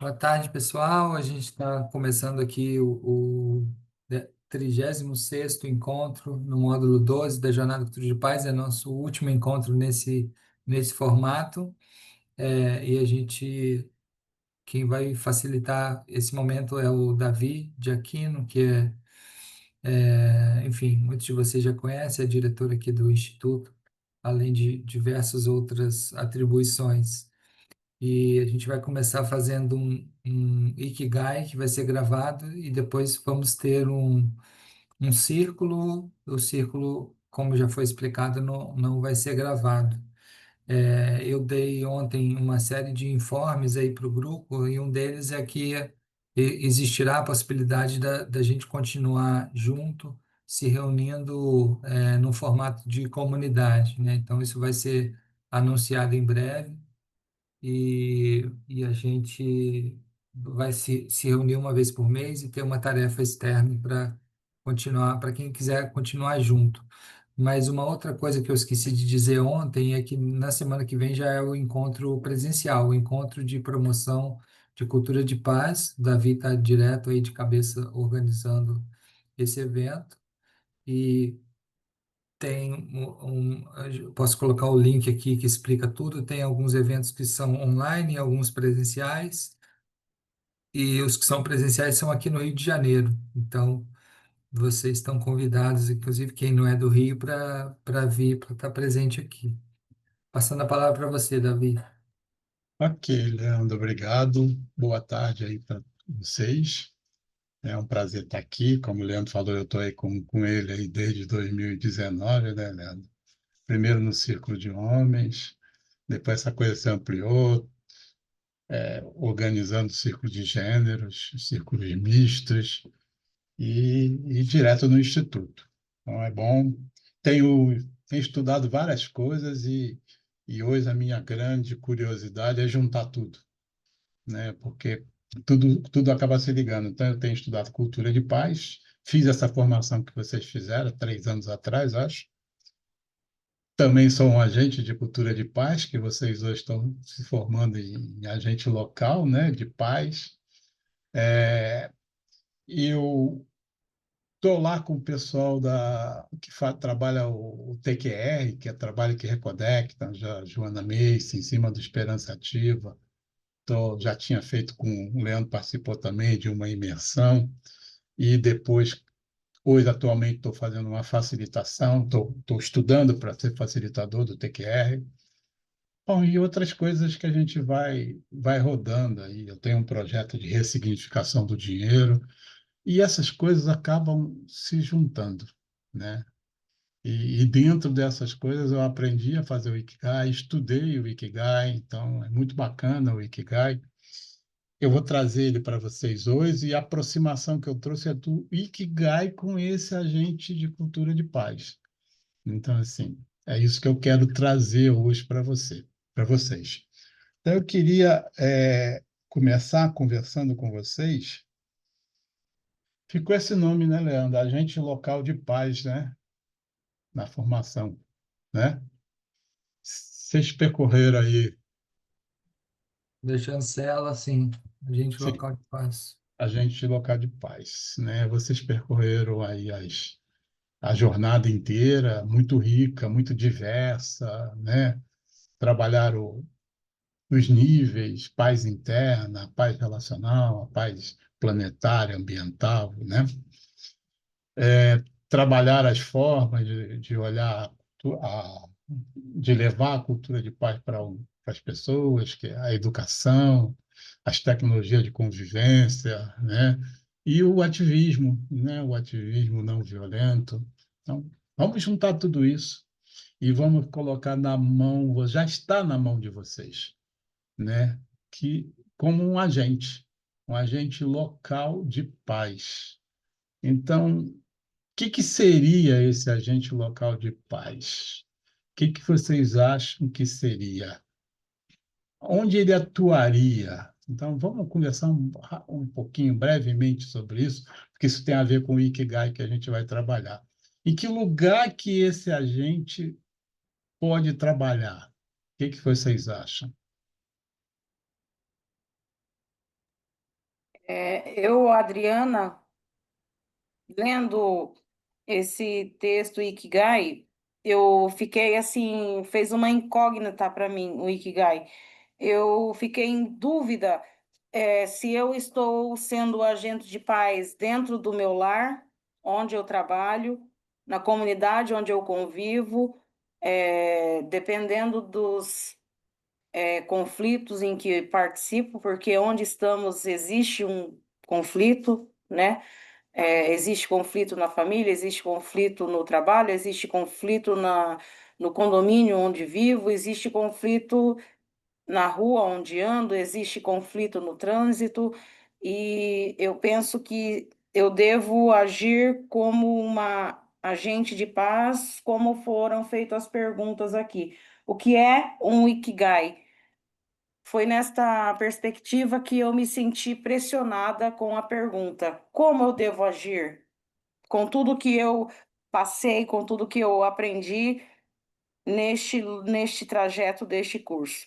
Boa tarde, pessoal. A gente está começando aqui o 36º encontro no módulo 12 da Jornada Cultura de Paz. É nosso último encontro nesse formato. E a gente, quem vai facilitar esse momento é o Davi de Aquino, enfim, muitos de vocês já conhecem, é diretor aqui do Instituto, além de diversas outras atribuições. E a gente vai começar fazendo um Ikigai que vai ser gravado e depois vamos ter um círculo. O círculo, como já foi explicado, não vai ser gravado. Eu dei ontem uma série de informes aí para o grupo e um deles é que existirá a possibilidade da gente continuar junto, se reunindo no formato de comunidade, né? Então, isso vai ser anunciado em breve e a gente vai se reunir uma vez por mês e ter uma tarefa externa para continuar, para quem quiser continuar junto. Mas uma outra coisa que eu esqueci de dizer ontem é que na semana que vem já é o encontro presencial, o encontro de promoção de cultura de paz. Davi está direto aí de cabeça organizando esse evento. E tem eu posso colocar o link aqui que explica tudo. Tem alguns eventos que são online, alguns presenciais, e os que são presenciais são aqui no Rio de Janeiro. Então, vocês estão convidados, inclusive quem não é do Rio, para vir, para estar presente aqui. Passando a palavra para você, Davi. Ok, Leandro, obrigado. Boa tarde aí para vocês. É um prazer estar aqui. Como o Leandro falou, eu estou aí com ele aí desde 2019, né, Leandro? Primeiro no Círculo de Homens, depois essa coisa se ampliou, organizando círculo de gêneros, círculos mistos e direto no Instituto. Então é bom. Tenho estudado várias coisas e hoje a minha grande curiosidade é juntar tudo, né? Porque tudo acaba se ligando. Então, eu tenho estudado cultura de paz, fiz essa formação que vocês fizeram 3 anos atrás, acho. Também sou um agente de cultura de paz, que vocês hoje estão se formando em agente local, né, de paz. E eu estou lá com o pessoal que trabalha o TQR, que é Trabalho que Reconecta, já Joana Meice, em cima do Esperança Ativa. Já tinha feito com o Leandro, participou também de uma imersão. E depois, hoje, atualmente, estou fazendo uma facilitação, estou estudando para ser facilitador do TQR. Bom, e outras coisas que a gente vai rodando aí. Eu tenho um projeto de ressignificação do dinheiro, e essas coisas acabam se juntando, né? E dentro dessas coisas eu aprendi a fazer o Ikigai, estudei o Ikigai, então é muito bacana o Ikigai. Eu vou trazer ele para vocês hoje e a aproximação que eu trouxe é do Ikigai com esse agente de cultura de paz. Então, assim, é isso que eu quero trazer hoje para vocês. Então, eu queria começar conversando com vocês. Ficou esse nome, né, Leandro? Agente local de paz, né? Na formação, né? Vocês percorreram aí, Da chancela, sim, agente sim, local de paz. agente local de paz, né? Vocês percorreram aí a jornada inteira, muito rica, muito diversa, né? Trabalharam os níveis, paz interna, paz relacional, a paz planetária, ambiental, né? Trabalhar as formas de olhar, de levar a cultura de paz para as pessoas, que é a educação, as tecnologias de convivência, né? E o ativismo, né? O ativismo não violento. Então, vamos juntar tudo isso e vamos colocar na mão, já está na mão de vocês, né? Que como um agente local de paz. Então, o que seria esse agente local de paz? O que vocês acham que seria? Onde ele atuaria? Então, vamos conversar um pouquinho, brevemente, sobre isso, porque isso tem a ver com o Ikigai que a gente vai trabalhar. Em que lugar que esse agente pode trabalhar? O que vocês acham? Eu, Adriana, lendo esse texto Ikigai, eu fiquei assim, fez uma incógnita para mim, o Ikigai. Eu fiquei em dúvida, se eu estou sendo agente de paz dentro do meu lar, onde eu trabalho, na comunidade onde eu convivo, dependendo dos conflitos em que participo, porque onde estamos existe um conflito, né? Existe conflito na família, existe conflito no trabalho, existe conflito no condomínio onde vivo, existe conflito na rua onde ando, existe conflito no trânsito, e eu penso que eu devo agir como uma agente de paz, como foram feitas as perguntas aqui. O que é um Ikigai? Foi nesta perspectiva que eu me senti pressionada com a pergunta: como eu devo agir? Com tudo que eu passei, com tudo que eu aprendi neste trajeto deste curso.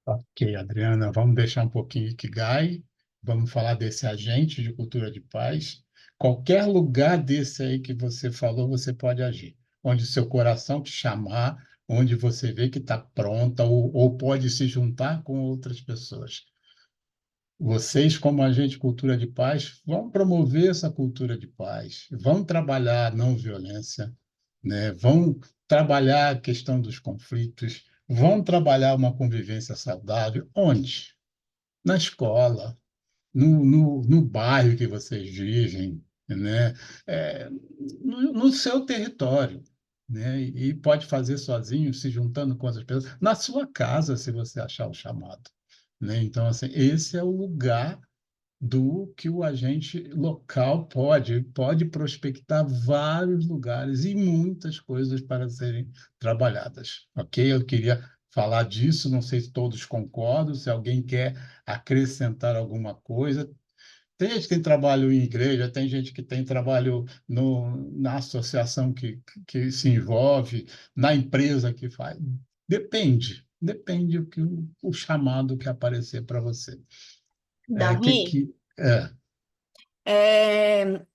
Ok, Adriana, vamos deixar um pouquinho Ikigai, vamos falar desse agente de cultura de paz. Qualquer lugar desse aí que você falou, você pode agir. Onde seu coração te chamar, onde você vê que está pronta, ou pode se juntar com outras pessoas. Vocês, como agente de cultura de paz, vão promover essa cultura de paz, vão trabalhar a não violência, né? Vão trabalhar a questão dos conflitos, vão trabalhar uma convivência saudável. Onde? Na escola, no bairro que vocês vivem, né? É, no seu território. Né? E pode fazer sozinho, se juntando com outras pessoas, na sua casa, se você achar o chamado. Né? Então, assim, esse é o lugar do que o agente local pode prospectar vários lugares e muitas coisas para serem trabalhadas, ok? Eu queria falar disso, não sei se todos concordam, se alguém quer acrescentar alguma coisa. Tem gente que tem trabalho em igreja, tem gente que tem trabalho na associação que se envolve, na empresa que faz. Depende o chamado que aparecer para você. Davi, É, é,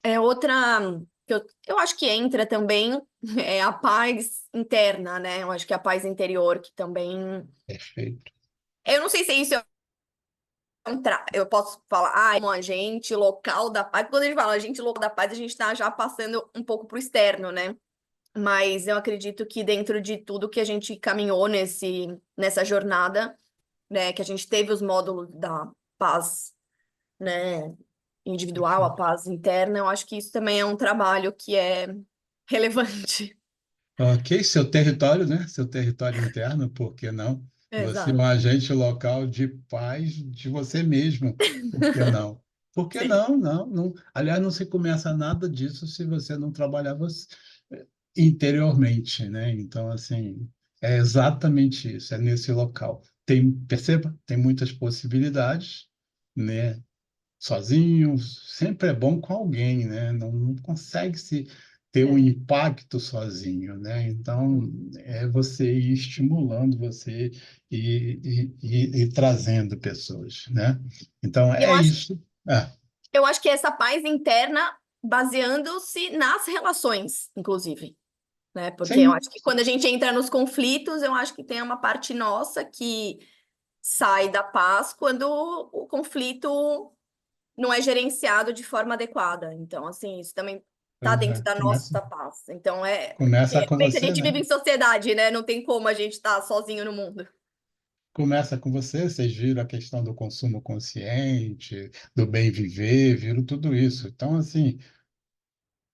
é outra que eu acho que entra também é a paz interna, né? Eu acho que é a paz interior que também. perfeito. Eu não sei se isso eu posso falar, como agente local da paz. Quando a gente fala agente local da paz, a gente está já passando um pouco para o externo, né? Mas eu acredito que dentro de tudo que a gente caminhou nessa jornada, né, que a gente teve os módulos da paz, né, individual, a paz interna, eu acho que isso também é um trabalho que é relevante. Ok, seu território, né? Seu território interno, por que não? Você é um Exato. agente local de paz de você mesmo, por que não? Por que Sim. não? Não, não. Aliás, não se começa nada disso se você não trabalhar interiormente, né? Então, assim, é exatamente isso, é nesse local. Perceba, tem muitas possibilidades, né? Sozinho, sempre é bom com alguém, né? Não consegue se ter um É. impacto sozinho, né? Então, é você ir estimulando você e trazendo pessoas, né? Então, E eu é acho, isso. É, eu acho que essa paz interna baseando-se nas relações, inclusive, né? Porque eu acho sim, que quando a gente entra nos conflitos, eu acho que tem uma parte nossa que sai da paz quando o conflito não é gerenciado de forma adequada. Então, assim, isso também está pois dentro é. da nossa paz. Então, Começa com realmente a você, gente vive né? em sociedade, né? Não tem como a gente estar sozinho no mundo. Começa com você, vocês viram a questão do consumo consciente, do bem viver, viram tudo isso. Então, assim,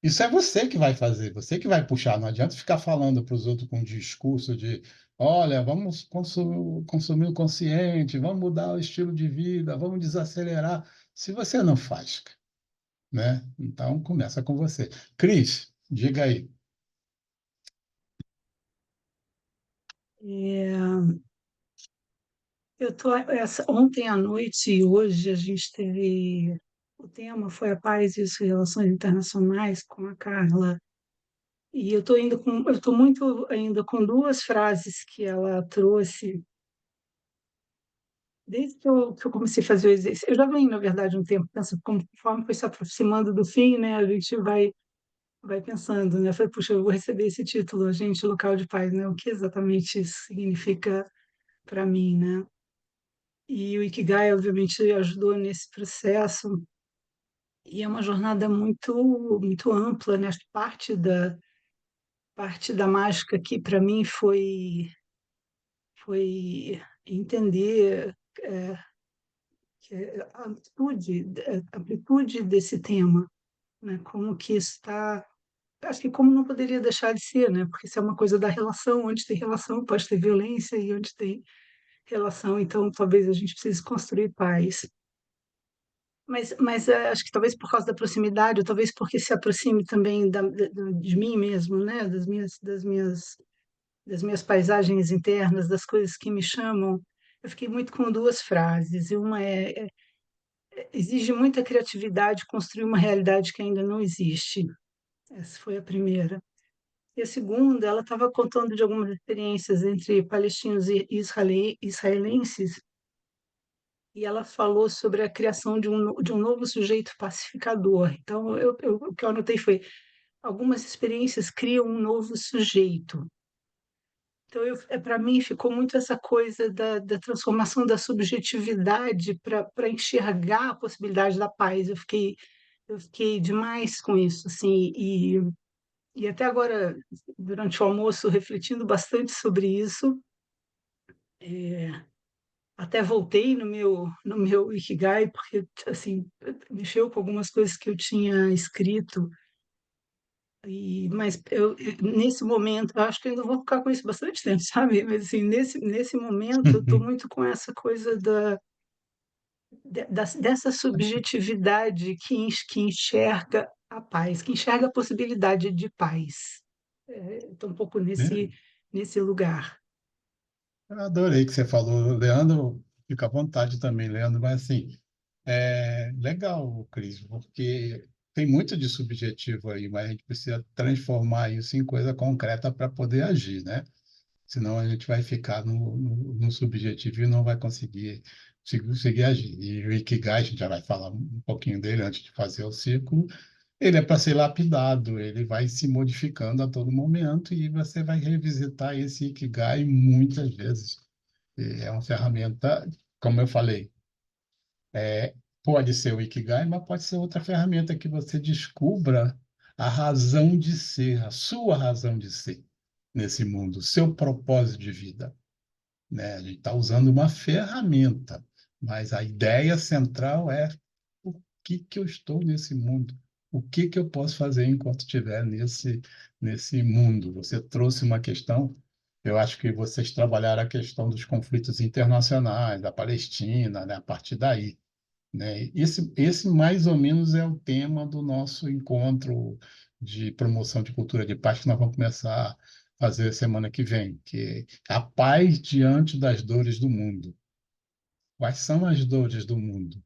isso é você que vai fazer, você que vai puxar. Não adianta ficar falando para os outros com um discurso de, olha, vamos consumir o consciente, vamos mudar o estilo de vida, vamos desacelerar. Se você não faz, né? Então começa com você. Cris, diga aí. É, ontem à noite e hoje a gente teve o tema foi a paz e as relações internacionais com a Carla. E eu estou muito ainda com duas frases que ela trouxe desde que eu comecei a fazer o exercício, eu já venho, na verdade, um tempo pensando, conforme foi se aproximando do fim, né, a gente vai pensando, né? Eu falei, puxa, eu vou receber esse título, agente local de paz, né? O que exatamente isso significa para mim, né? E o Ikigai, obviamente, ajudou nesse processo. E é uma jornada muito ampla, né? Acho que parte da mágica aqui para mim foi entender é, a amplitude desse tema, né? Como que está, acho que como não poderia deixar de ser, né? Porque isso é uma coisa da relação, onde tem relação pode ter violência e onde tem relação, então talvez a gente precise construir paz. Mas acho que talvez por causa da proximidade, ou talvez porque se aproxime também de mim mesmo, né? Das minhas paisagens internas, das coisas que me chamam. Eu fiquei muito com duas frases. E uma exige muita criatividade construir uma realidade que ainda não existe. Essa foi a primeira. E a segunda, ela estava contando de algumas experiências entre palestinos e israelenses, e ela falou sobre a criação de um novo sujeito pacificador. Então, o que eu anotei foi: algumas experiências criam um novo sujeito. Então, para mim, ficou muito essa coisa da transformação da subjetividade para enxergar a possibilidade da paz. Eu fiquei demais com isso, assim, e até agora, durante o almoço, refletindo bastante sobre isso. Até voltei no meu Ikigai, porque, assim, mexeu com algumas coisas que eu tinha escrito, mas nesse momento, eu acho que ainda vou ficar com isso bastante tempo, sabe? Mas, assim, nesse momento, eu estou muito com essa coisa dessa subjetividade que enxerga a paz, que enxerga a possibilidade de paz. Estou um pouco nesse lugar. Eu adorei que você falou, Leandro. Fica à vontade também, Leandro, mas assim, legal, Cris, porque tem muito de subjetivo aí, mas a gente precisa transformar isso em coisa concreta para poder agir, né? Senão a gente vai ficar no subjetivo e não vai conseguir agir. E o Ikigai, a gente já vai falar um pouquinho dele antes de fazer o ciclo, ele é para ser lapidado, ele vai se modificando a todo momento e você vai revisitar esse Ikigai muitas vezes. E é uma ferramenta, como eu falei, pode ser o Ikigai, mas pode ser outra ferramenta que você descubra a razão de ser, a sua razão de ser nesse mundo, o seu propósito de vida, né? A gente está usando uma ferramenta, mas a ideia central é o que eu estou nesse mundo, o que eu posso fazer enquanto estiver nesse mundo. Você trouxe uma questão, eu acho que vocês trabalharam a questão dos conflitos internacionais, da Palestina, né? A partir daí, né? Esse mais ou menos é o tema do nosso encontro de promoção de cultura de paz que nós vamos começar a fazer semana que vem, que é a paz diante das dores do mundo. Quais são as dores do mundo?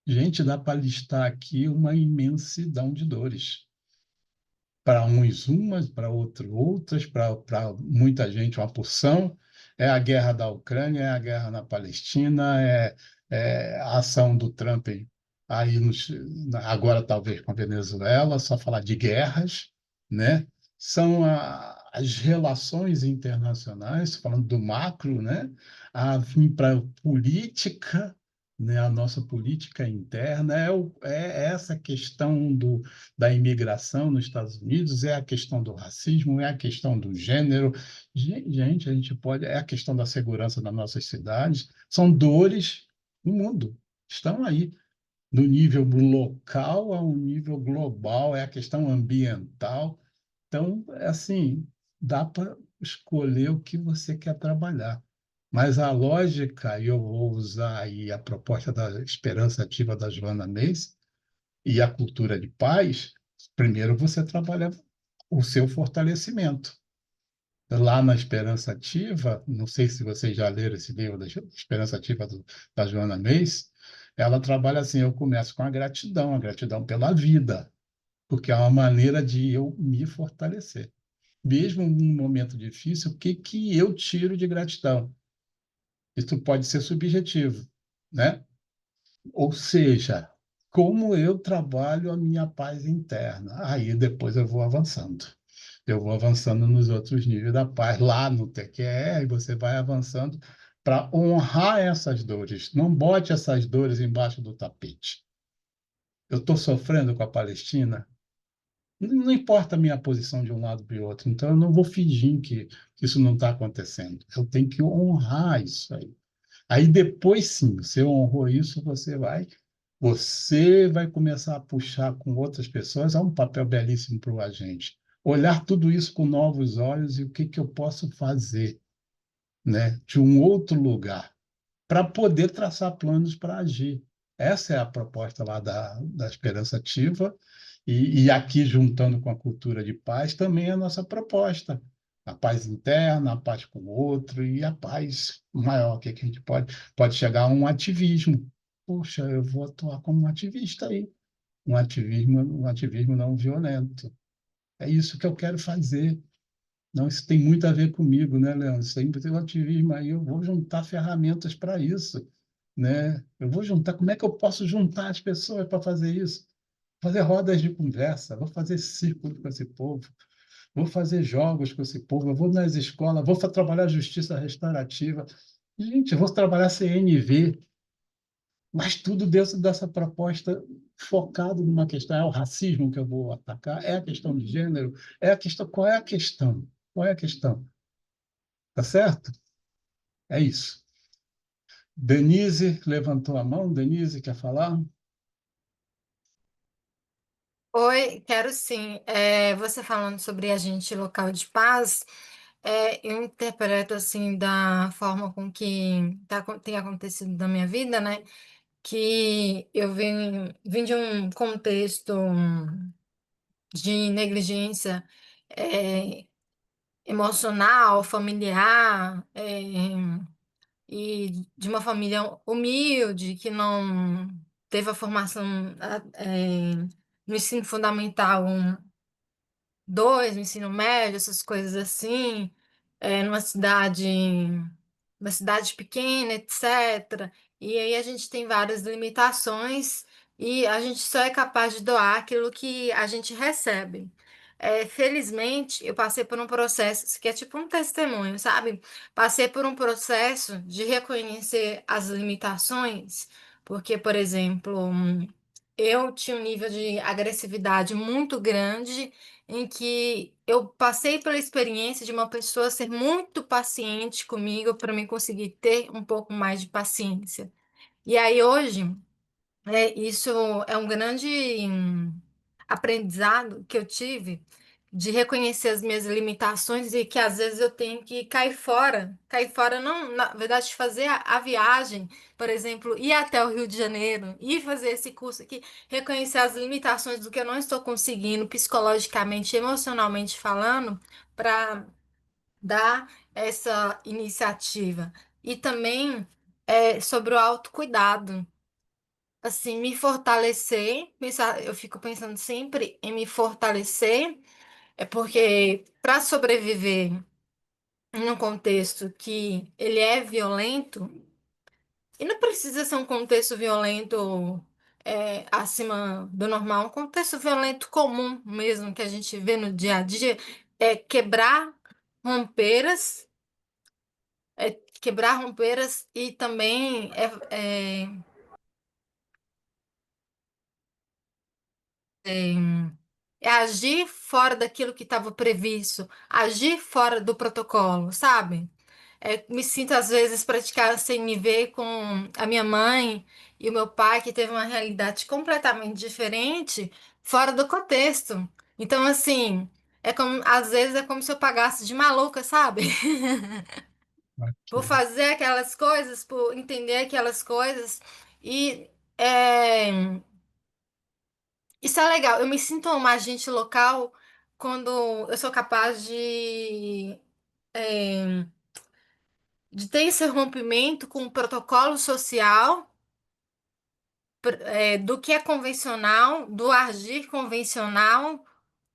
Gente, dá para listar aqui uma imensidão de dores. Para uns umas, para outros outras, para muita gente uma porção. É a guerra da Ucrânia, é a guerra na Palestina, é a ação do Trump aí agora talvez com a Venezuela, só falar de guerras, né? São as relações internacionais, falando do macro, né? Para a política, né? A nossa política interna é essa questão da imigração nos Estados Unidos, é a questão do racismo, é a questão do gênero. Gente, a gente pode. É a questão da segurança nas nossas cidades. São dores no mundo, estão aí. No nível local a um nível global, é a questão ambiental. Então, é assim, dá para escolher o que você quer trabalhar. Mas a lógica, e eu vou usar aí a proposta da esperança ativa da Joana Macy, e a cultura de paz, primeiro você trabalha o seu fortalecimento. Lá na Esperança Ativa, não sei se vocês já leram esse livro da Esperança Ativa da Joana Macy, ela trabalha assim, eu começo com a gratidão pela vida, porque é uma maneira de eu me fortalecer. Mesmo num momento difícil, o que eu tiro de gratidão? Isso pode ser subjetivo, né? Ou seja, como eu trabalho a minha paz interna. Aí depois eu vou avançando. Eu vou avançando nos outros níveis da paz. Lá no TQR, você vai avançando para honrar essas dores. Não bote essas dores embaixo do tapete. Eu estou sofrendo com a Palestina, não importa a minha posição de um lado para o outro, então eu não vou fingir que isso não está acontecendo. Eu tenho que honrar isso aí. Aí depois sim, você honrou isso, você vai começar a puxar com outras pessoas, há um papel belíssimo para o agente. Olhar tudo isso com novos olhos e o que que eu posso fazer, né, de um outro lugar para poder traçar planos para agir. Essa é a proposta lá da Esperança Ativa, e aqui, juntando com a cultura de paz, também é a nossa proposta. A paz interna, a paz com o outro e a paz maior, que a gente pode chegar a um ativismo. Poxa, eu vou atuar como um ativista aí, um ativismo não violento. É isso que eu quero fazer. Não, isso tem muito a ver comigo, né, Leandro? Isso tem um ativismo aí, eu vou juntar ferramentas para isso, né? Eu vou juntar, como é que eu posso juntar as pessoas para fazer isso? Fazer rodas de conversa, vou fazer círculos com esse povo, vou fazer jogos com esse povo, eu vou nas escolas, vou trabalhar justiça restaurativa. Gente, eu vou trabalhar CNV, mas tudo dentro dessa proposta focado numa questão. É o racismo que eu vou atacar? É a questão de gênero? É a questão, qual é a questão? Qual é a questão? Tá certo? É isso. Denise levantou a mão. Denise, quer falar? Oi, quero sim. Você falando sobre agente local de paz, eu interpreto assim da forma com que tem acontecido na minha vida, né? Que eu vim de um contexto de negligência é, emocional, familiar, e de uma família humilde que não teve a formação no ensino fundamental dois, no ensino médio, essas coisas assim, numa cidade pequena, etc. E aí a gente tem várias limitações e a gente só é capaz de doar aquilo que a gente recebe. Felizmente, eu passei por um processo, isso que é tipo um testemunho, sabe? Passei por um processo de reconhecer as limitações, porque, por exemplo, eu tinha um nível de agressividade muito grande em que eu passei pela experiência de uma pessoa ser muito paciente comigo para mim conseguir ter um pouco mais de paciência. E aí hoje, isso é um grande aprendizado que eu tive de reconhecer as minhas limitações e que às vezes eu tenho que cair fora não, na verdade, fazer a viagem, por exemplo, ir até o Rio de Janeiro, ir fazer esse curso aqui, reconhecer as limitações do que eu não estou conseguindo psicologicamente, emocionalmente falando, para dar essa iniciativa. E também sobre o autocuidado. Assim, me fortalecer, eu fico pensando sempre em me fortalecer, é porque para sobreviver em um contexto que ele é violento, e não precisa ser um contexto violento acima do normal, um contexto violento comum mesmo que a gente vê no dia a dia, é quebrar rompeiras, quebrar rompeiras e também é agir fora daquilo que estava previsto, agir fora do protocolo, sabe? Me sinto, às vezes, praticar sem me ver com a minha mãe e o meu pai, que teve uma realidade completamente diferente, fora do contexto. Então, assim, às vezes é como se eu pagasse de maluca, sabe? Por Ok. fazer aquelas coisas, por entender aquelas coisas. E é, isso é legal. Eu me sinto uma agente local quando eu sou capaz é, de ter esse rompimento com o protocolo social, do que é convencional, do agir convencional,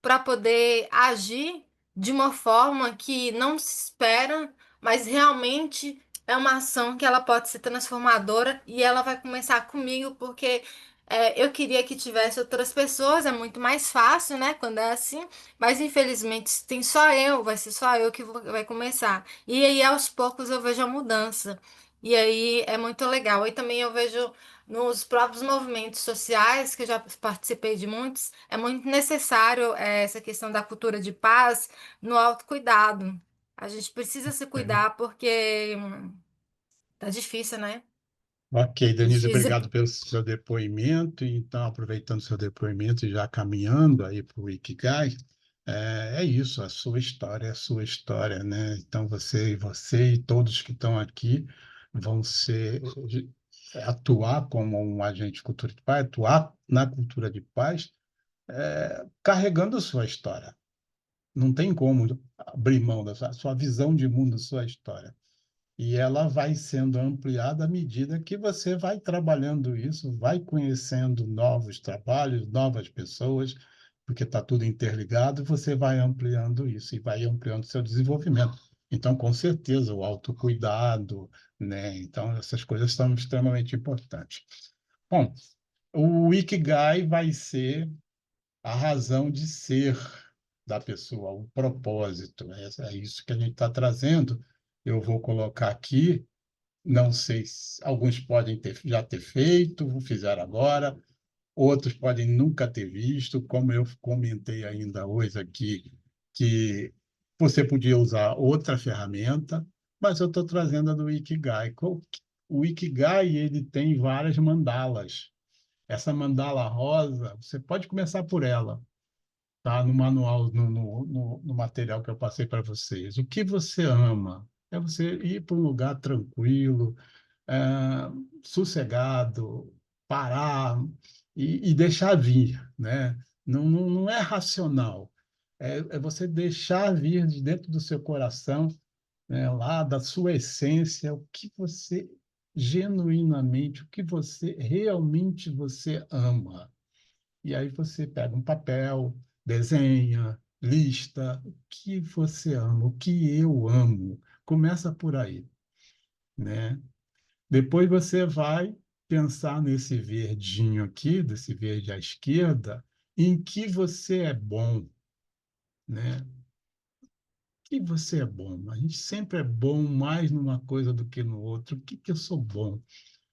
para poder agir de uma forma que não se espera, mas realmente é uma ação que ela pode ser transformadora e ela vai começar comigo porque eu queria que tivesse outras pessoas, é muito mais fácil, né, quando é assim, mas infelizmente se tem só eu, vai ser só eu que vai começar. E aí aos poucos eu vejo a mudança. E aí é muito legal. E também eu vejo nos próprios movimentos sociais, que eu já participei de muitos, é muito necessário essa questão da cultura de paz no autocuidado. A gente precisa se cuidar porque tá difícil, né? Ok, Denise, Difícil. obrigado pelo seu depoimento. Então, aproveitando seu depoimento e já caminhando aí para o Ikigai, é isso, a sua história, né? Então, você e todos que estão aqui vão atuar como um agente de cultura de paz, atuar na cultura de paz, carregando sua história. Não tem como abrir mão da sua visão de mundo, sua história. E ela vai sendo ampliada à medida que você vai trabalhando isso, vai conhecendo novos trabalhos, novas pessoas, porque está tudo interligado, e você vai ampliando isso e vai ampliando seu desenvolvimento. Então, com certeza, o autocuidado, né? Então, essas coisas são extremamente importantes. Bom, o Ikigai vai ser a razão de ser da pessoa, o propósito. É isso que a gente está trazendo. Eu vou colocar aqui, não sei se alguns podem já ter feito, fizeram agora, outros podem nunca ter visto, como eu comentei ainda hoje aqui, que você podia usar outra ferramenta, mas eu estou trazendo a do Ikigai. O Ikigai ele tem várias mandalas. Essa mandala rosa, você pode começar por ela, tá? No manual, no material que eu passei para vocês. O que você ama é você ir para um lugar tranquilo, é, sossegado, parar e deixar vir, né? Não é racional, é você deixar vir de dentro do seu coração, né, lá da sua essência, o que você genuinamente, o que você realmente você ama. E aí você pega um papel, desenha, lista o que você ama, o que eu amo. Começa por aí, né? Depois você vai pensar nesse verdinho aqui, desse verde à esquerda, em que você é bom, né? Que você é bom. A gente sempre é bom mais numa coisa do que no outro. O que eu sou bom?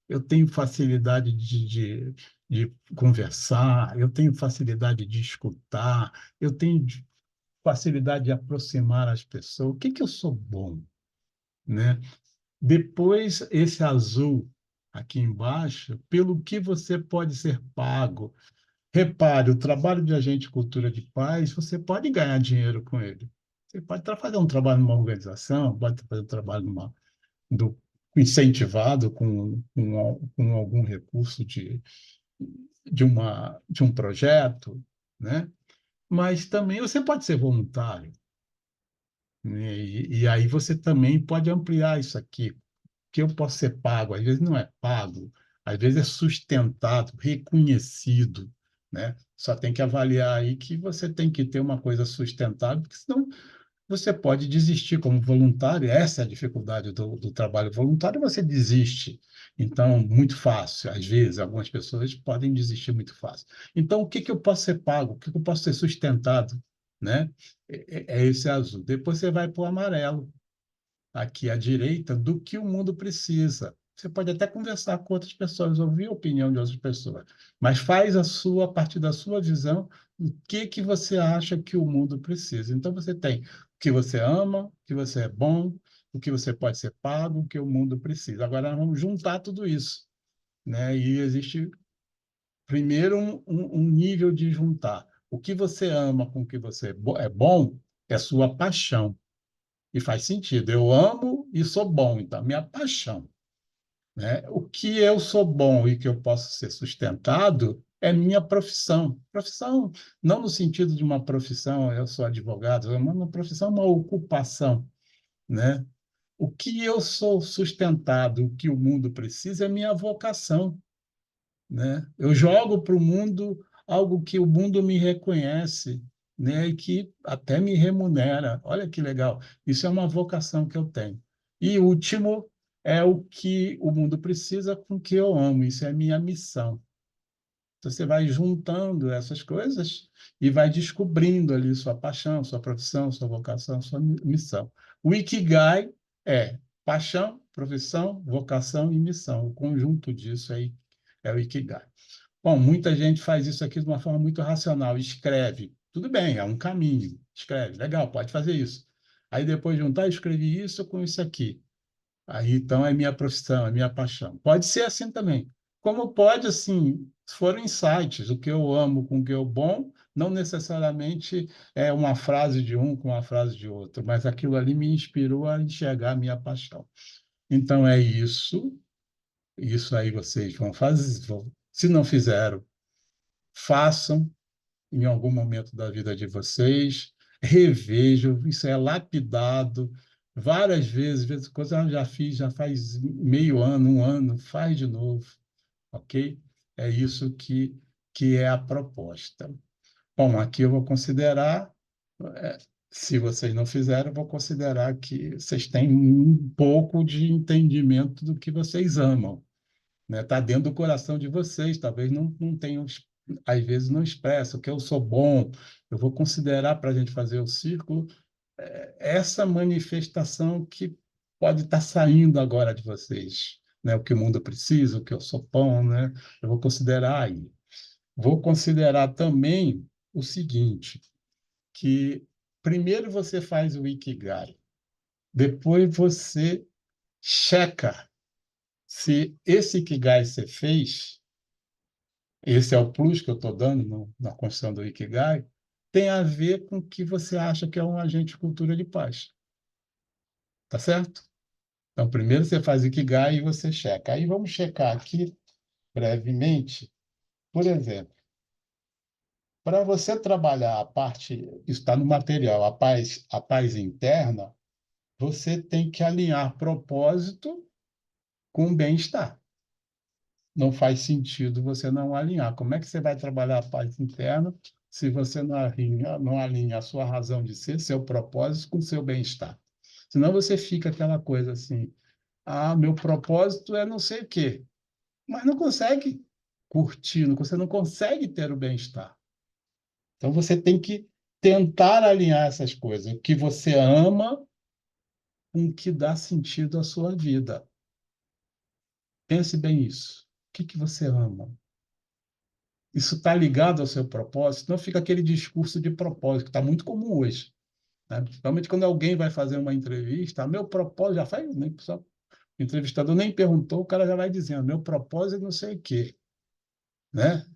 Eu tenho facilidade de conversar, eu tenho facilidade de escutar, eu tenho facilidade de aproximar as pessoas. O que eu sou bom, né? Depois, esse azul aqui embaixo, pelo que você pode ser pago. Repare, o trabalho de agente de cultura de paz, você pode ganhar dinheiro com ele. Você pode fazer um trabalho numa organização, pode fazer um trabalho do, incentivado com algum recurso de um projeto, né? Mas também você pode ser voluntário, né? E aí você também pode ampliar isso aqui, que eu posso ser pago, às vezes não é pago, às vezes é sustentado, reconhecido, né? Só tem que avaliar aí que você tem que ter uma coisa sustentável, porque senão você pode desistir como voluntário. Essa é a dificuldade do trabalho voluntário, você desiste. Então, muito fácil. Às vezes, algumas pessoas podem desistir muito fácil. Então, o que eu posso ser pago? O que eu posso ser sustentado? Né? É esse azul. Depois você vai para o amarelo, aqui à direita, do que o mundo precisa. Você pode até conversar com outras pessoas, ouvir a opinião de outras pessoas, mas faz a partir da sua visão, o que você acha que o mundo precisa. Então, você tem o que você ama, o que você é bom, o que você pode ser pago, o que o mundo precisa. Agora, nós vamos juntar tudo isso, né? E existe, primeiro, um nível de juntar. O que você ama com o que você é bom é sua paixão. E faz sentido. Eu amo e sou bom, então, minha paixão, né? O que eu sou bom e que eu posso ser sustentado é minha profissão. Profissão, não no sentido de uma profissão, eu sou advogado, é uma profissão, uma ocupação, né? O que eu sou sustentado, o que o mundo precisa é minha vocação, né? Eu jogo para o mundo algo que o mundo me reconhece, né? E que até me remunera. Olha que legal. Isso é uma vocação que eu tenho. E último, é o que o mundo precisa com o que eu amo. Isso é a minha missão. Então, você vai juntando essas coisas e vai descobrindo ali sua paixão, sua profissão, sua vocação, sua missão. O Ikigai é paixão, profissão, vocação e missão. O conjunto disso aí é o Ikigai. Bom, muita gente faz isso aqui de uma forma muito racional, escreve. Tudo bem, é um caminho. Escreve, legal, pode fazer isso. Aí depois juntar, escrevi isso com isso aqui. Aí, então, é minha profissão, é minha paixão. Pode ser assim também. Como pode, assim, foram insights, o que eu amo com o que eu bom, não necessariamente é uma frase de um com uma frase de outro, mas aquilo ali me inspirou a enxergar a minha paixão. Então, é isso aí vocês vão fazer. Se não fizeram, façam em algum momento da vida de vocês, revejam, isso é lapidado várias vezes coisa eu já fiz, já faz meio ano, um ano, faz de novo, ok? É isso que é a proposta. Bom, aqui eu vou considerar, é, se vocês não fizeram, eu vou considerar que vocês têm um pouco de entendimento do que vocês amam, né? Está dentro do coração de vocês, talvez não tenham, às vezes não expressam que eu sou bom, eu vou considerar para a gente fazer o círculo essa manifestação que pode estar saindo agora de vocês, né? O que o mundo precisa, o que eu sou bom, né? Eu vou considerar aí. Vou considerar também o seguinte, que primeiro você faz o Ikigai, depois você checa se esse Ikigai você fez. Esse é o plus que eu estou dando na construção do Ikigai, tem a ver com o que você acha que é um agente de cultura de paz. Tá certo? Então, primeiro você faz Ikigai e você checa. Aí vamos checar aqui, brevemente, por exemplo, para você trabalhar a parte, isso está no material, a paz interna, você tem que alinhar propósito com bem-estar. Não faz sentido você não alinhar. Como é que você vai trabalhar a paz interna se você não alinha a sua razão de ser, seu propósito com seu bem-estar? Senão você fica aquela coisa assim, meu propósito é não sei o quê, mas não consegue curtir, você não consegue ter o bem-estar. Então você tem que tentar alinhar essas coisas, o que você ama com o que dá sentido à sua vida. Pense bem isso. O que você ama? Isso está ligado ao seu propósito, não fica aquele discurso de propósito, que está muito comum hoje, né? Principalmente quando alguém vai fazer uma entrevista, meu propósito, já faz, nem, só, o entrevistador nem perguntou, o cara já vai dizendo, meu propósito é não sei o quê, né?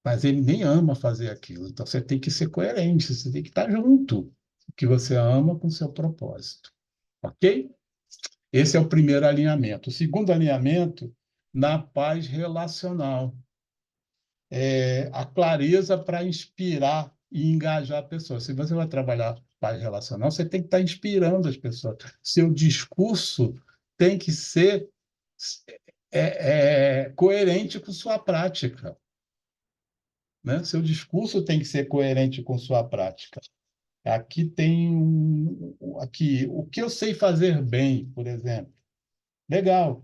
Mas ele nem ama fazer aquilo, então você tem que ser coerente, você tem que estar junto, o que você ama com o seu propósito, ok? Esse é o primeiro alinhamento. O segundo alinhamento, na paz relacional. A clareza para inspirar e engajar a pessoa. Se você vai trabalhar paz relacional, você tem que estar inspirando as pessoas. Seu discurso tem que ser coerente com sua prática, né? Seu discurso tem que ser coerente com sua prática. Aqui tem aqui o que eu sei fazer bem, por exemplo. Legal.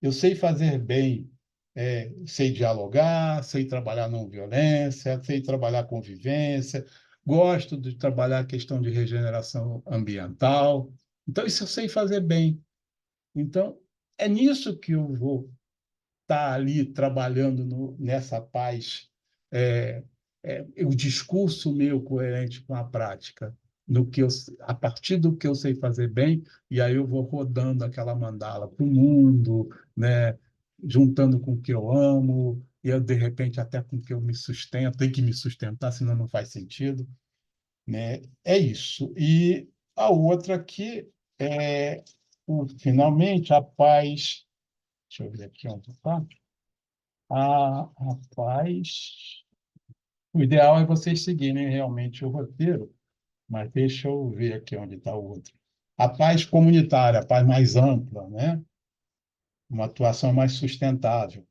Eu sei fazer bem, sei dialogar, sei trabalhar não violência, sei trabalhar convivência, gosto de trabalhar a questão de regeneração ambiental. Então, isso eu sei fazer bem. Então, é nisso que eu vou estar ali trabalhando nessa paz, o discurso meu coerente com a prática, a partir do que eu sei fazer bem, e aí eu vou rodando aquela mandala para o mundo, né? Juntando com o que eu amo, e eu, de repente até com o que eu me sustento, tem que me sustentar, senão não faz sentido, né? É isso. E a outra aqui é, finalmente, a paz. Deixa eu ver aqui onde está. A paz. O ideal é vocês seguirem realmente o roteiro, mas deixa eu ver aqui onde está o outro. A paz comunitária, a paz mais ampla, né? Uma atuação mais sustentável.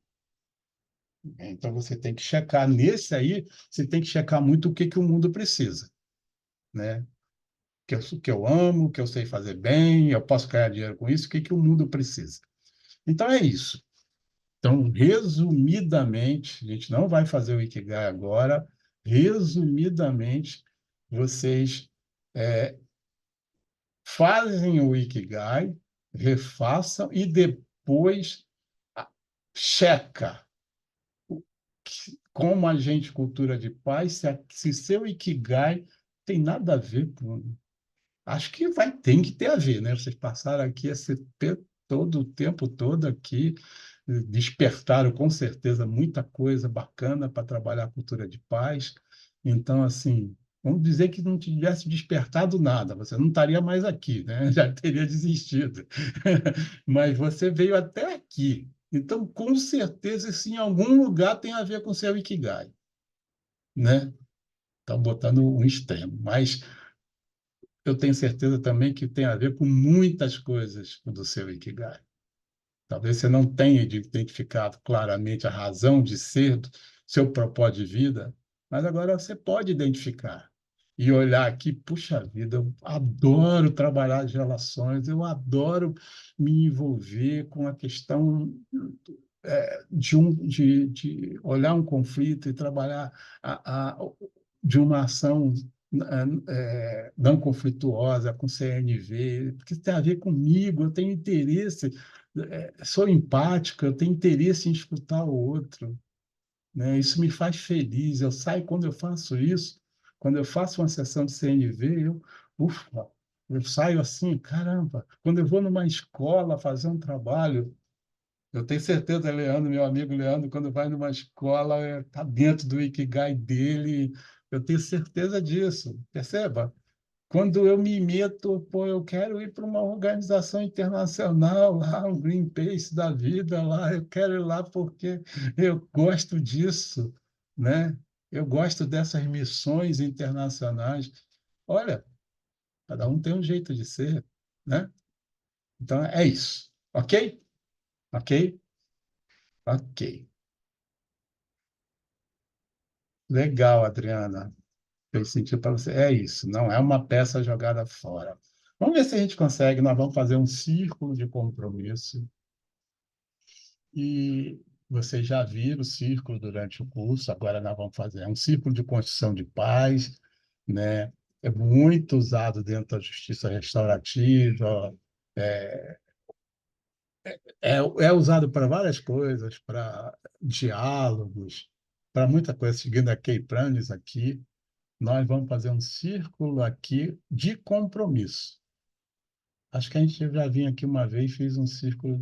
Então, você tem que checar nesse aí, você tem que checar muito o que o mundo precisa, né? que eu amo, que eu sei fazer bem, eu posso ganhar dinheiro com isso, o que que o mundo precisa? Então, é isso. Então, resumidamente, a gente não vai fazer o Ikigai agora, resumidamente, vocês fazem o Ikigai, refaçam e depois checa como agente cultura de paz, se seu Ikigai tem nada a ver com. Acho que tem que ter a ver, né? Vocês passaram aqui todo o tempo todo aqui, despertaram com certeza muita coisa bacana para trabalhar a cultura de paz. Então, assim, vamos dizer que não tivesse despertado nada, você não estaria mais aqui, né? Já teria desistido. Mas você veio até aqui. Então, com certeza, isso em algum lugar tem a ver com o seu Ikigai, né? Estão botando um extremo, mas eu tenho certeza também que tem a ver com muitas coisas do seu Ikigai. Talvez você não tenha identificado claramente a razão de ser do seu propósito de vida, mas agora você pode identificar e olhar aqui, puxa vida, eu adoro trabalhar as relações, eu adoro me envolver com a questão de olhar um conflito e trabalhar de uma ação não conflituosa, com CNV, porque tem a ver comigo, eu tenho interesse, sou empático, eu tenho interesse em escutar o outro, né? Isso me faz feliz. Eu saio quando eu faço isso, quando eu faço uma sessão de CNV, ufa, eu saio assim, caramba. Quando eu vou numa escola fazer um trabalho, eu tenho certeza, Leandro, meu amigo Leandro, quando vai numa escola, está dentro do Ikigai dele, eu tenho certeza disso, perceba? Quando eu me meto, pô, eu quero ir para uma organização internacional, lá, um Greenpeace da vida, lá, eu quero ir lá porque eu gosto disso, né? Eu gosto dessas missões internacionais. Olha, cada um tem um jeito de ser, né? Então, é isso, ok? Ok? Ok. Legal, Adriana. Fez sentido para você. É isso, não é uma peça jogada fora. Vamos ver se a gente consegue. Nós vamos fazer um círculo de compromisso. E vocês já viram o círculo durante o curso, agora nós vamos fazer um círculo de construção de paz, né? É muito usado dentro da justiça restaurativa, é, é usado para várias coisas, para diálogos, para muita coisa. Seguindo a Kay Pranes aqui, nós vamos fazer um círculo aqui de compromisso. Acho que a gente já vinha aqui uma vez e fez um círculo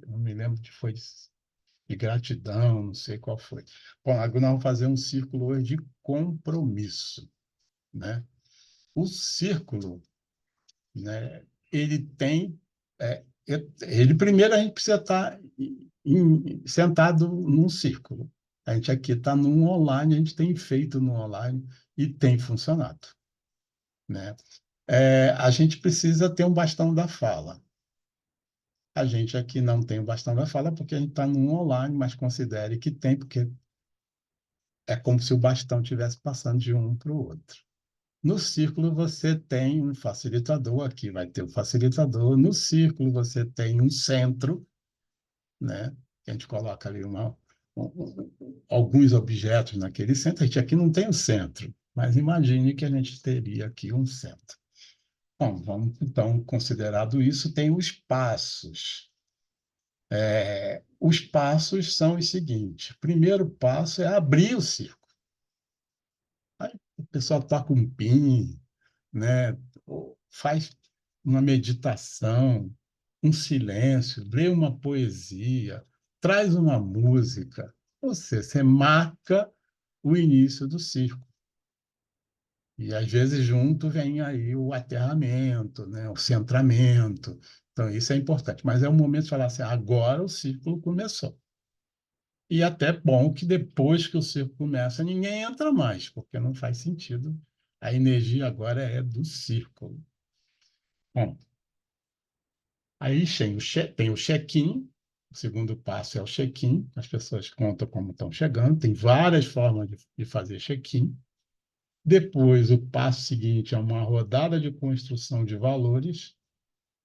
não me lembro que foi de gratidão, não sei qual foi. Bom, agora nós vamos fazer um círculo hoje de compromisso, né? O círculo, né, ele tem... ele primeiro a gente precisa estar sentado num círculo. A gente aqui está num online, a gente tem feito no online e tem funcionado, né? A gente precisa ter um bastão da fala. A gente aqui não tem o bastão da fala porque a gente está num online, mas considere que tem, porque é como se o bastão estivesse passando de um para o outro. No círculo, você tem um facilitador, aqui vai ter o facilitador. No círculo, você tem um centro, né? A gente coloca ali alguns objetos naquele centro. A gente aqui não tem um centro, mas imagine que a gente teria aqui um centro. Bom, vamos então, considerado isso, tem os passos. Os passos são os seguintes. O primeiro passo é abrir o círculo. Aí o pessoal toca um pin, né? Ou faz uma meditação, um silêncio, lê uma poesia, traz uma música. Você marca o início do círculo. E, às vezes, junto vem aí o aterramento, né? O centramento. Então, isso é importante. Mas é o momento de falar assim, agora o círculo começou. E até bom que depois que o círculo começa, ninguém entra mais, porque não faz sentido. A energia agora é do círculo. Bom, aí tem o check-in. O segundo passo é o check-in. As pessoas contam como estão chegando. Tem várias formas de fazer check-in, Depois, o passo seguinte é uma rodada de construção de valores,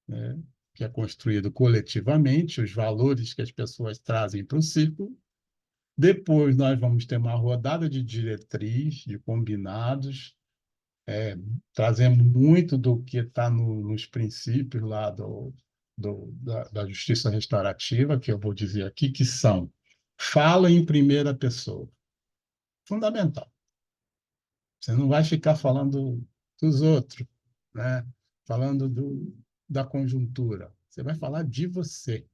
né, que é construído coletivamente, os valores que as pessoas trazem para o círculo. Depois, nós vamos ter uma rodada de diretriz, de combinados, trazendo muito do que está nos princípios lá da justiça restaurativa, que eu vou dizer aqui, que são: fala em primeira pessoa, fundamental. Você não vai ficar falando dos outros, né? Falando da conjuntura. Você vai falar de você.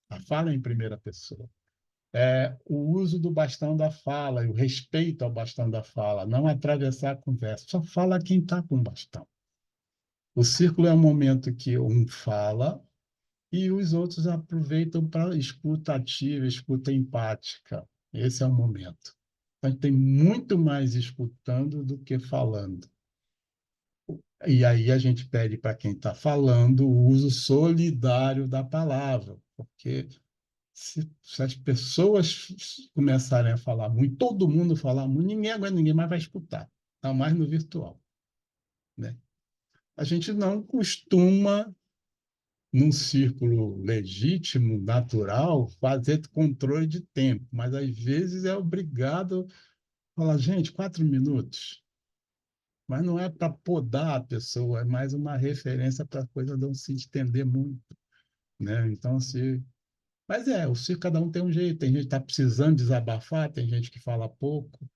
A fala em primeira pessoa. O uso do bastão da fala e o respeito ao bastão da fala, não atravessar a conversa. Só fala quem está com o bastão. O círculo é um momento que um fala e os outros aproveitam para escuta ativa, escuta empática. Esse é o momento. A gente tem muito mais escutando do que falando. E aí a gente pede para quem está falando o uso solidário da palavra, porque se as pessoas começarem a falar muito, todo mundo falar muito, ninguém aguenta, ninguém mais vai escutar, ainda mais no virtual, né? A gente não costuma, num círculo legítimo, natural, fazer controle de tempo, mas às vezes é obrigado a falar, gente, 4 minutos. Mas não é para podar a pessoa, é mais uma referência para a coisa não se estender muito, né? Então, mas o circo, cada um tem um jeito. Tem gente que está precisando desabafar, tem gente que fala pouco.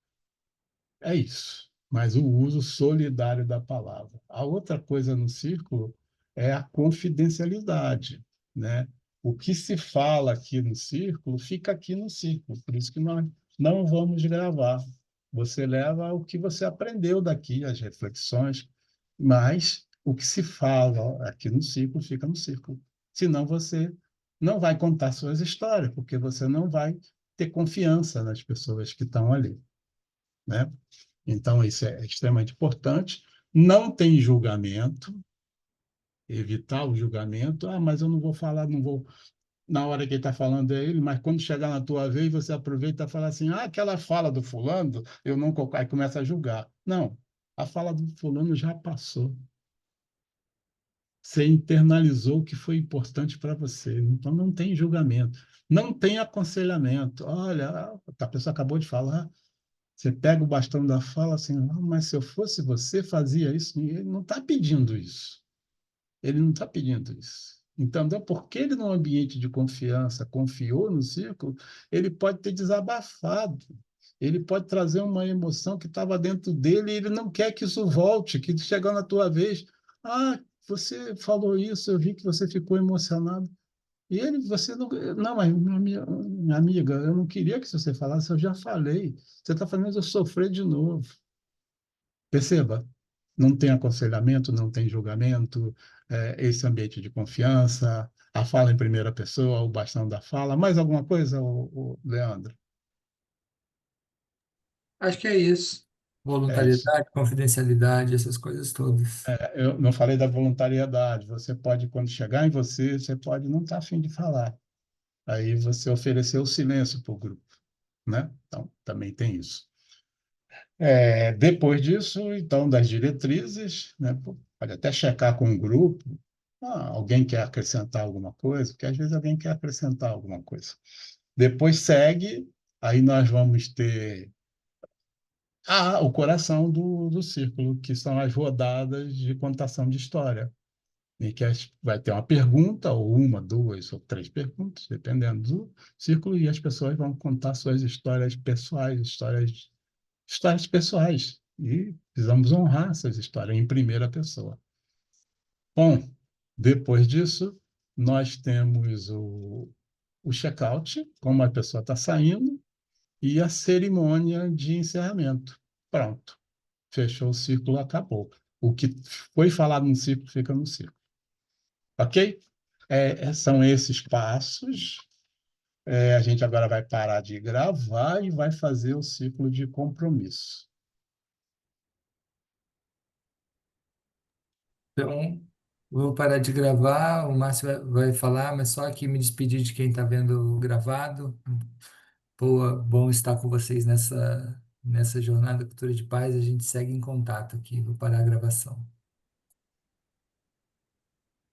É isso. Mas o uso solidário da palavra. A outra coisa no círculo é a confidencialidade, né? O que se fala aqui no círculo fica aqui no círculo. Por isso que nós não vamos gravar. Você leva o que você aprendeu daqui, as reflexões, mas o que se fala aqui no círculo fica no círculo. Senão você não vai contar suas histórias, porque você não vai ter confiança nas pessoas que estão ali, né? Então, isso é extremamente importante. Não tem julgamento, evitar o julgamento. Ah, mas eu não vou falar, não vou. Na hora que ele está falando é ele, mas quando chegar na tua vez, você aproveita e fala assim: ah, aquela fala do fulano, eu não. Aí começa a julgar. Não, a fala do fulano já passou. Você internalizou o que foi importante para você. Então, não tem julgamento. Não tem aconselhamento. Olha, a pessoa acabou de falar. Você pega o bastão da fala assim, ah, mas se eu fosse você, fazia isso. E ele não está pedindo isso. Ele não está pedindo isso. Então, porque ele, num ambiente de confiança, confiou no círculo, ele pode ter desabafado. Ele pode trazer uma emoção que estava dentro dele e ele não quer que isso volte, que chegando na tua vez, ah, você falou isso, eu vi que você ficou emocionado. E ele, você não. Não, mas minha amiga, eu não queria que você falasse, eu já falei. Você está fazendo eu sofrer de novo. Perceba, não tem aconselhamento, não tem julgamento, esse ambiente de confiança, a fala em primeira pessoa, o bastão da fala. Mais alguma coisa, Leandro? Acho que é isso. É isso. Voluntariedade, confidencialidade, essas coisas todas. Eu não falei da voluntariedade. Você pode, quando chegar em você, você pode não estar afim de falar. Aí você ofereceu o silêncio para o grupo, né? Então, também tem isso. Depois disso, então, das diretrizes, né? Pode até checar com o grupo. Ah, alguém quer acrescentar alguma coisa? Porque às vezes alguém quer acrescentar alguma coisa. Depois segue, aí nós vamos ter o coração do círculo, que são as rodadas de contação de história. Em que vai ter uma pergunta, ou uma, duas ou três perguntas, dependendo do círculo, e as pessoas vão contar suas histórias pessoais, histórias pessoais. E precisamos honrar essas histórias em primeira pessoa. Bom, depois disso, nós temos o check-out, como a pessoa está saindo, e a cerimônia de encerramento. Pronto. Fechou o círculo, acabou. O que foi falado no círculo fica no círculo. Ok? São esses passos. A gente agora vai parar de gravar e vai fazer o ciclo de compromisso. Então, vou parar de gravar, o Márcio vai falar, mas só aqui me despedir de quem está vendo gravado. Boa, bom estar com vocês nessa jornada Cultura de Paz, a gente segue em contato aqui. Vou parar a gravação.